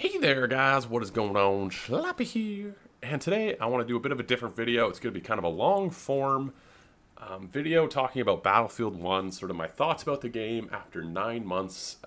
Hey there guys, what is going on? Schlappy here. And today I want to do a bit of a different video. It's going to be kind of a long form video talking about Battlefield 1, sort of my thoughts about the game after 9 months,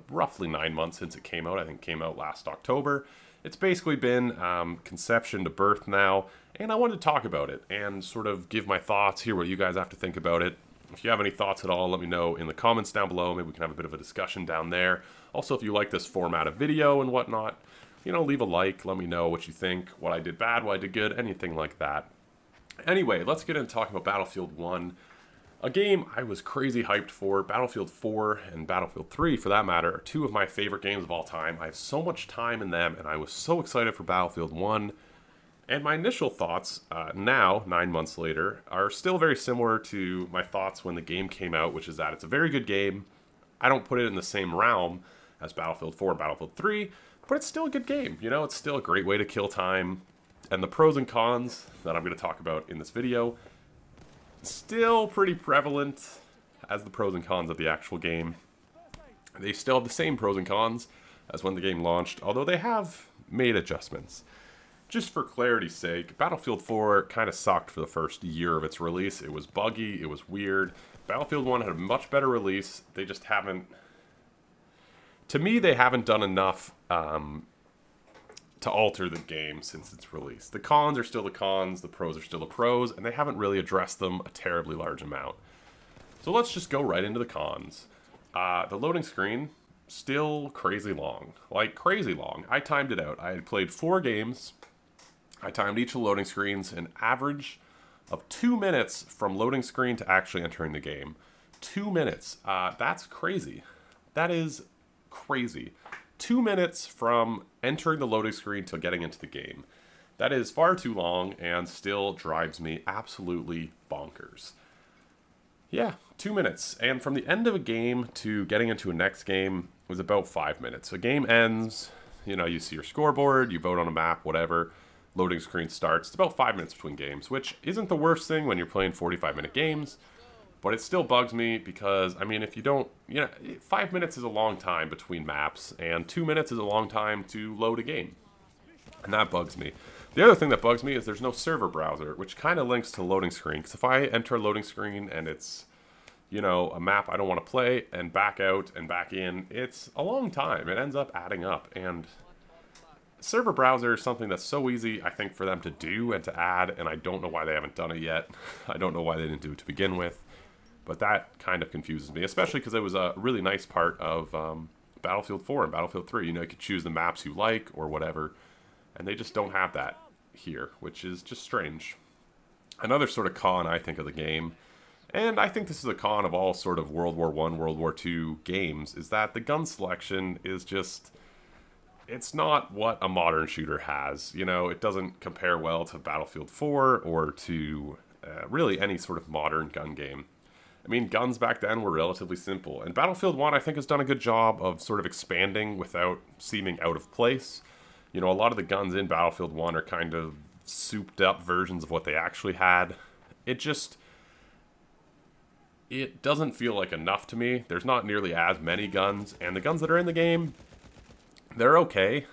roughly 9 months since it came out. I think it came out last October. It's basically been conception to birth now, and I wanted to talk about it and sort of give my thoughts, hear what you guys have to think about it. If you have any thoughts at all, let me know in the comments down below. Maybe we can have a bit of a discussion down there. Also, if you like this format of video and whatnot, leave a like. Let me know what you think, what I did bad, what I did good, anything like that. Anyway, let's get into talking about Battlefield 1. A game I was crazy hyped for. Battlefield 4 and Battlefield 3, for that matter, are two of my favorite games of all time. I have so much time in them, and I was so excited for Battlefield 1. And my initial thoughts, now, 9 months later, are still very similar to my thoughts when the game came out, which is that it's a very good game. I don't put it in the same realm as Battlefield 4 and Battlefield 3, but it's still a good game. It's still a great way to kill time. And the pros and cons that I'm going to talk about in this video, still pretty prevalent as the pros and cons of the actual game. They still have the same pros and cons as when the game launched, although they have made adjustments. Just for clarity's sake, Battlefield 4 kind of sucked for the first year of its release. It was buggy, it was weird. Battlefield 1 had a much better release. They just haven't... To me, they haven't done enough to alter the game since its release. The cons are still the cons, the pros are still the pros, and they haven't really addressed them a terribly large amount. So let's just go right into the cons. The loading screen, still crazy long. Like, crazy long. I timed it out. I had played 4 games. I timed each of the loading screens an average of 2 minutes from loading screen to actually entering the game. 2 minutes. That's crazy. That is crazy. 2 minutes from entering the loading screen to getting into the game. That is far too long and still drives me absolutely bonkers. Yeah, 2 minutes. And from the end of a game to getting into a next game was about 5 minutes. A game ends, you see your scoreboard, you vote on a map, whatever. Loading screen starts. It's about 5 minutes between games, which isn't the worst thing when you're playing 45-minute games, but it still bugs me because, if you don't, 5 minutes is a long time between maps, and 2 minutes is a long time to load a game, and that bugs me. The other thing that bugs me is there's no server browser, which kind of links to loading screen, because if I enter a loading screen and it's, a map I don't want to play, and back out and back in, it's a long time. It ends up adding up, and server browser is something that's so easy, I think, for them to do and to add, and I don't know why they haven't done it yet. I don't know why they didn't do it to begin with, but that kind of confuses me, especially because it was a really nice part of Battlefield 4 and Battlefield 3. You could choose the maps you like or whatever, and they just don't have that here, which is just strange. Another sort of con, I think, of the game, and I think this is a con of all sort of World War I, World War II games, is that the gun selection is just... It's not what a modern shooter has. It doesn't compare well to Battlefield 4 or to really any sort of modern gun game. Guns back then were relatively simple. And Battlefield 1, I think, has done a good job of sort of expanding without seeming out of place. A lot of the guns in Battlefield 1 are kind of souped up versions of what they actually had. It doesn't feel like enough to me. There's not nearly as many guns, and the guns that are in the game, they're okay,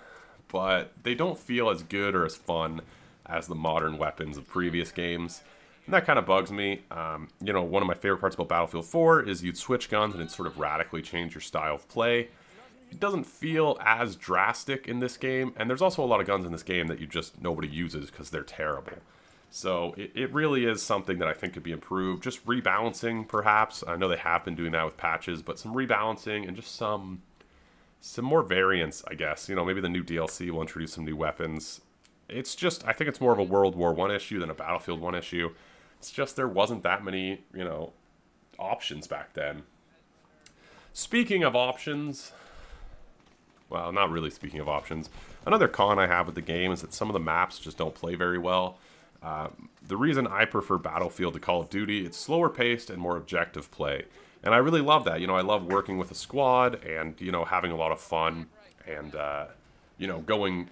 but they don't feel as good or as fun as the modern weapons of previous games. And that kind of bugs me. One of my favorite parts about Battlefield 4 is you'd switch guns and it'd sort of radically change your style of play. It doesn't feel as drastic in this game, and there's also a lot of guns in this game that nobody uses because they're terrible. So it really is something that I think could be improved. Just rebalancing, perhaps. I know they have been doing that with patches, but some rebalancing and just some more variants, I guess. Maybe the new DLC will introduce some new weapons. It's just, I think it's more of a World War I issue than a Battlefield 1 issue. It's just there wasn't that many, options back then. Speaking of options, well, not really speaking of options, another con I have with the game is that some of the maps just don't play very well. The reason I prefer Battlefield to Call of Duty, it's slower paced and more objective play. And I really love that. I love working with a squad and, having a lot of fun and,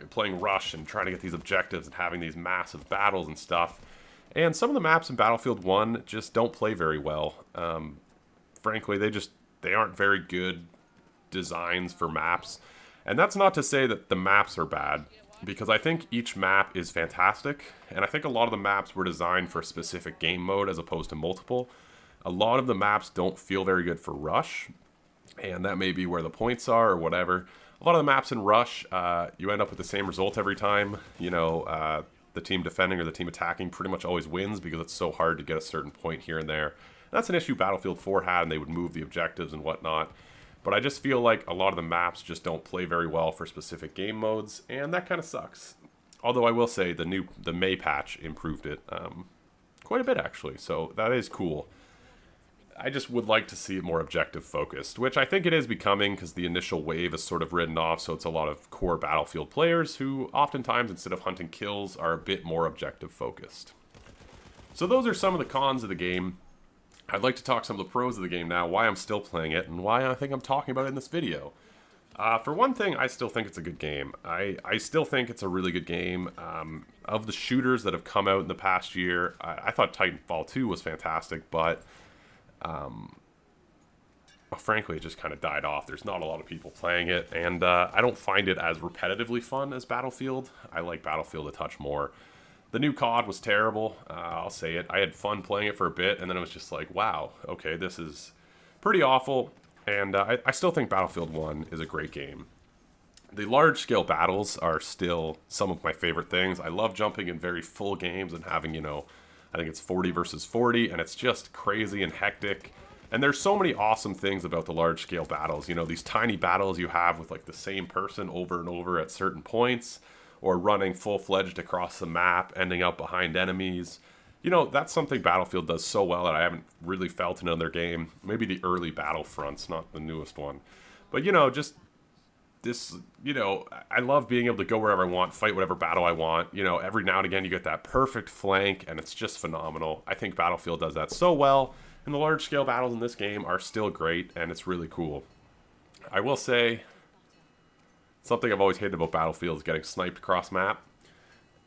playing Rush and trying to get these objectives and having these massive battles and stuff. And some of the maps in Battlefield 1 just don't play very well. Frankly, they aren't very good designs for maps. And that's not to say that the maps are bad, because I think each map is fantastic, and I think a lot of the maps were designed for a specific game mode as opposed to multiple. A lot of the maps don't feel very good for Rush, and that may be where the points are or whatever. A lot of the maps in Rush, you end up with the same result every time. You know, the team defending or the team attacking pretty much always wins because it's so hard to get a certain point here and there. That's an issue Battlefield 4 had, and they would move the objectives and whatnot. But I just feel like a lot of the maps just don't play very well for specific game modes, and that kind of sucks. Although I will say the May patch improved it quite a bit, actually, so that is cool. I just would like to see it more objective focused, which I think it is becoming because the initial wave is sort of ridden off, so it's a lot of core Battlefield players who oftentimes, instead of hunting kills, are a bit more objective focused. So those are some of the cons of the game. I'd like to talk some of the pros of the game now, why I'm still playing it, and why I think I'm talking about it in this video. For one thing, I still think it's a good game. I still think it's a really good game. Of the shooters that have come out in the past year, I thought Titanfall 2 was fantastic, but well, frankly, it just kind of died off. There's not a lot of people playing it, and I don't find it as repetitively fun as Battlefield. I like Battlefield a touch more. The new COD was terrible, I'll say it. I had fun playing it for a bit, and then it was just like, wow, okay, this is pretty awful. And I still think Battlefield 1 is a great game. The large-scale battles are still some of my favorite things. I love jumping in very full games and having, you know, I think it's 40 versus 40, and it's just crazy and hectic. And there's so many awesome things about the large-scale battles. You know, these tiny battles you have with, like, the same person over and over at certain points, or running full-fledged across the map, ending up behind enemies. You know, that's something Battlefield does so well that I haven't really felt in another game. Maybe the early Battlefronts, not the newest one. But, you know, just this, you know, I love being able to go wherever I want, fight whatever battle I want. You know, every now and again you get that perfect flank, and it's just phenomenal. I think Battlefield does that so well, and the large-scale battles in this game are still great, and it's really cool. I will say, something I've always hated about Battlefield is getting sniped across map.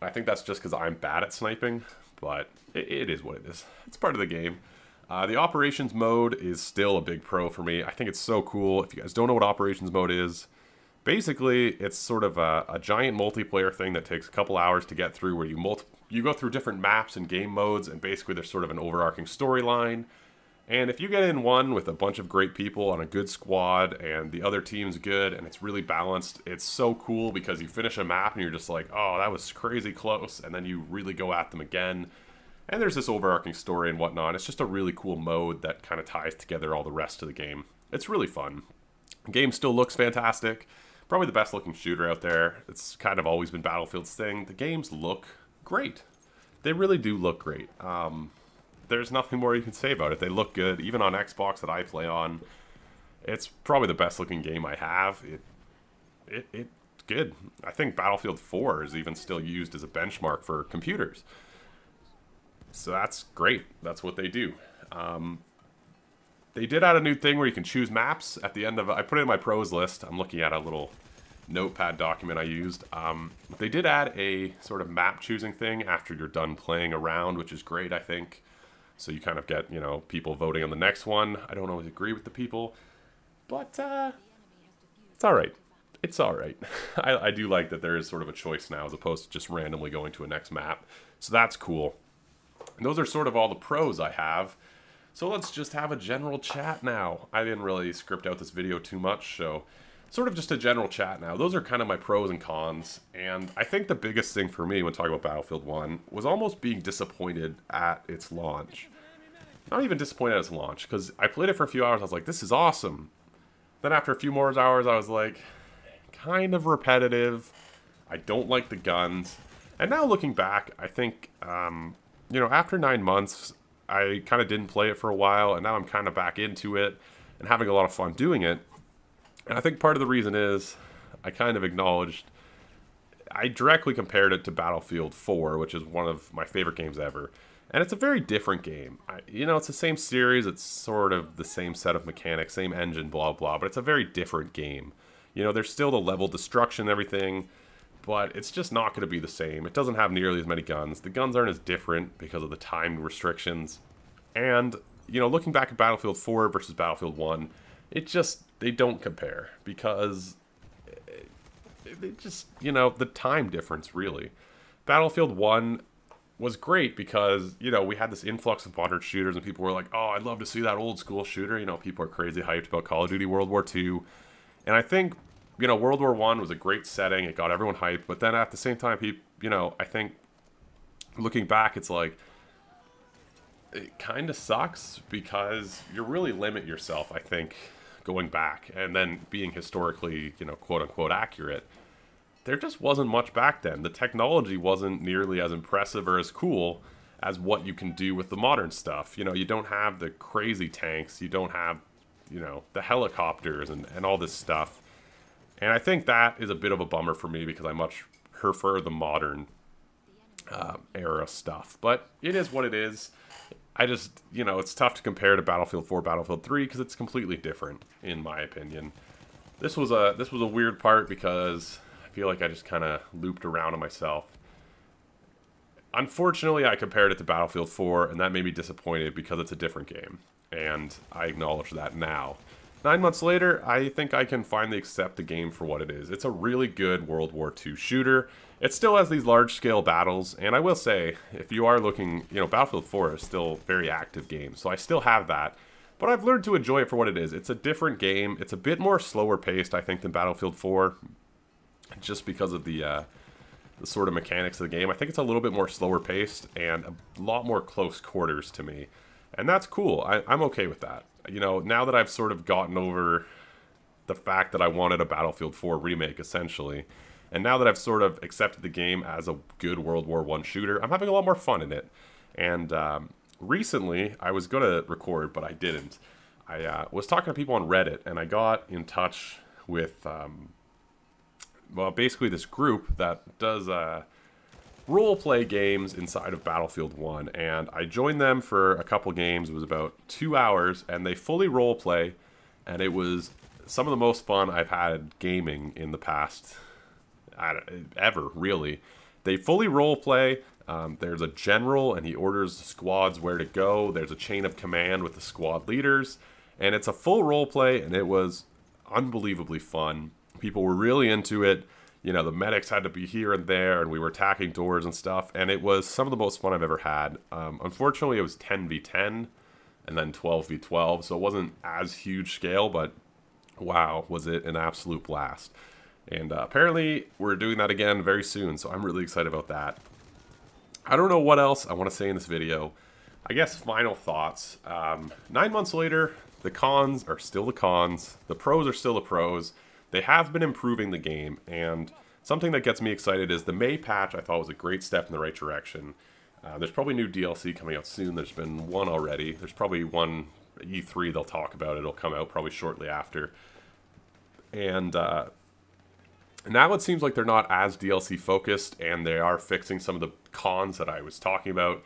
I think that's just because I'm bad at sniping, but it is what it is. It's part of the game. The Operations mode is still a big pro for me. I think it's so cool. If you guys don't know what Operations mode is, basically it's sort of a giant multiplayer thing that takes a couple hours to get through, where you go through different maps and game modes, and basically there's sort of an overarching storyline. And if you get in one with a bunch of great people on a good squad, and the other team's good, and it's really balanced, it's so cool because you finish a map and you're just like, oh, that was crazy close, and then you really go at them again. And there's this overarching story and whatnot. It's just a really cool mode that kind of ties together all the rest of the game. It's really fun. The game still looks fantastic. Probably the best looking shooter out there. It's kind of always been Battlefield's thing. The games look great. They really do look great. There's nothing more you can say about it. They look good. Even on Xbox that I play on, it's probably the best looking game I have. It's good. I think Battlefield 4 is even still used as a benchmark for computers. So that's great. That's what they do. They did add a new thing where you can choose maps at the end of... I put it in my pros list. I'm looking at a little notepad document I used. They did add a sort of map choosing thing after you're done playing around, which is great, I think. So you kind of get, you know, people voting on the next one. I don't always agree with the people, but it's all right. It's all right. I do like that there is sort of a choice now as opposed to just randomly going to a next map. So that's cool. And those are sort of all the pros I have. So let's just have a general chat now. I didn't really script out this video too much, so sort of just a general chat now. Those are kind of my pros and cons, and I think the biggest thing for me when talking about Battlefield 1 was almost being disappointed at its launch. Not even disappointed at its launch, because I played it for a few hours, I was like, this is awesome. Then after a few more hours, I was like, kind of repetitive. I don't like the guns. And now looking back, I think, you know, after 9 months, I kind of didn't play it for a while, and now I'm kind of back into it and having a lot of fun doing it. And I think part of the reason is I kind of acknowledged, I directly compared it to Battlefield 4, which is one of my favorite games ever. And it's a very different game. You know, it's the same series, it's sort of the same set of mechanics, same engine, blah, blah, but it's a very different game. You know, there's still the level destruction and everything, but it's just not going to be the same. It doesn't have nearly as many guns. The guns aren't as different because of the time restrictions. And, you know, looking back at Battlefield 4 versus Battlefield 1, it just, they don't compare because it just, you know, the time difference, really. Battlefield 1 was great because, you know, we had this influx of modern shooters and people were like, oh, I'd love to see that old school shooter. You know, people are crazy hyped about Call of Duty World War II. And I think, you know, World War I was a great setting. It got everyone hyped. But then at the same time, people, you know, I think looking back, it's like, it kind of sucks because you really limit yourself, I think, going back and then being historically, you know, quote unquote accurate. There just wasn't much back then. The technology wasn't nearly as impressive or as cool as what you can do with the modern stuff. You know, you don't have the crazy tanks, you don't have, you know, the helicopters and all this stuff. And I think that is a bit of a bummer for me because I much prefer the modern era stuff. But it is what it is. I just, you know, it's tough to compare to Battlefield 4, Battlefield 3 because it's completely different, in my opinion. This was a weird part because I feel like I just kind of looped around on myself. Unfortunately, I compared it to Battlefield 4, and that made me disappointed because it's a different game, and I acknowledge that now. 9 months later, I think I can finally accept the game for what it is. It's a really good World War II shooter. It still has these large-scale battles, and I will say, if you are looking, you know, Battlefield 4 is still a very active game, so I still have that. But I've learned to enjoy it for what it is. It's a different game. It's a bit more slower-paced, I think, than Battlefield 4, just because of the sort of mechanics of the game. I think it's a little bit more slower-paced and a lot more close quarters to me. And that's cool. I'm okay with that. You know, now that I've sort of gotten over the fact that I wanted a Battlefield 4 remake, essentially, and now that I've sort of accepted the game as a good World War I shooter, I'm having a lot more fun in it. And recently, I was going to record, but I didn't. I was talking to people on Reddit, and I got in touch with, well, basically this group that does role-play games inside of Battlefield 1, and I joined them for a couple games. It was about 2 hours, and they fully role-play, and it was some of the most fun I've had gaming in the past, ever, really. They fully role-play. There's a general, and he orders the squads where to go. There's a chain of command with the squad leaders, and it's a full role-play, and it was unbelievably fun. People were really into it. You know, the medics had to be here and there, and we were attacking doors and stuff, and it was some of the most fun I've ever had. Unfortunately, it was 10v10, and then 12v12, so it wasn't as huge scale, but wow, was it an absolute blast. And apparently, we're doing that again very soon, so I'm really excited about that. I don't know what else I want to say in this video. I guess final thoughts. 9 months later, the cons are still the cons, the pros are still the pros. They have been improving the game, and something that gets me excited is the May patch I thought was a great step in the right direction. There's probably new DLC coming out soon. There's been one already. There's probably one E3 they'll talk about. It'll come out probably shortly after. And now it seems like they're not as DLC focused, and they are fixing some of the cons that I was talking about.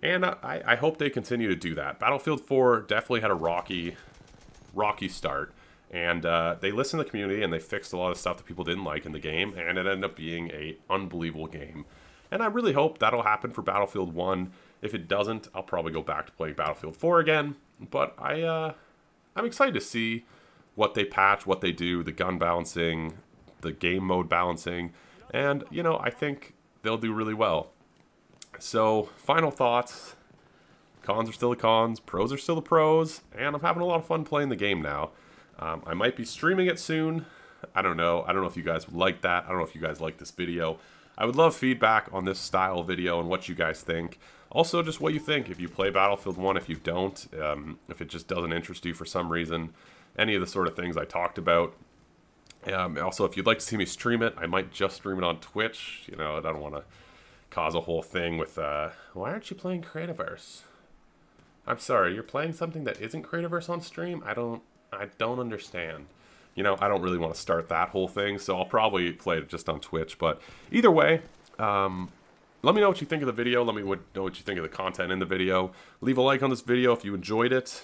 And I hope they continue to do that. Battlefield 4 definitely had a rocky start. And they listened to the community, and they fixed a lot of stuff that people didn't like in the game, and it ended up being an unbelievable game. And I really hope that'll happen for Battlefield 1. If it doesn't, I'll probably go back to playing Battlefield 4 again. But I'm excited to see what they patch, what they do, the gun balancing, the game mode balancing, and, you know, I think they'll do really well. So, final thoughts. Cons are still the cons, pros are still the pros, and I'm having a lot of fun playing the game now. I might be streaming it soon. I don't know. I don't know if you guys would like that. I don't know if you guys like this video. I would love feedback on this style video and what you guys think. Also, just what you think. If you play Battlefield 1, if you don't, if it just doesn't interest you for some reason. Any of the sort of things I talked about. Also, if you'd like to see me stream it, I might just stream it on Twitch. You know, I don't want to cause a whole thing with, why aren't you playing Creativerse? I'm sorry, you're playing something that isn't Creativerse on stream? I don't understand. You know, I don't really want to start that whole thing, so I'll probably play it just on Twitch. But either way, let me know what you think of the video. Let me know what you think of the content in the video. Leave a like on this video if you enjoyed it.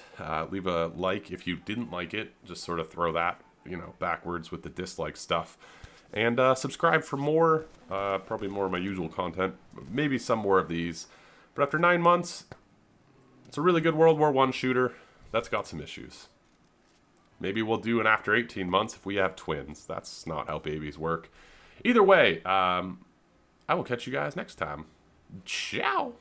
Leave a like if you didn't like it. Just sort of throw that, you know, backwards with the dislike stuff. And subscribe for more, probably more of my usual content. Maybe some more of these. But after 9 months, it's a really good World War I shooter that's got some issues. Maybe we'll do an after 18 months if we have twins. That's not how babies work. Either way, I will catch you guys next time. Ciao.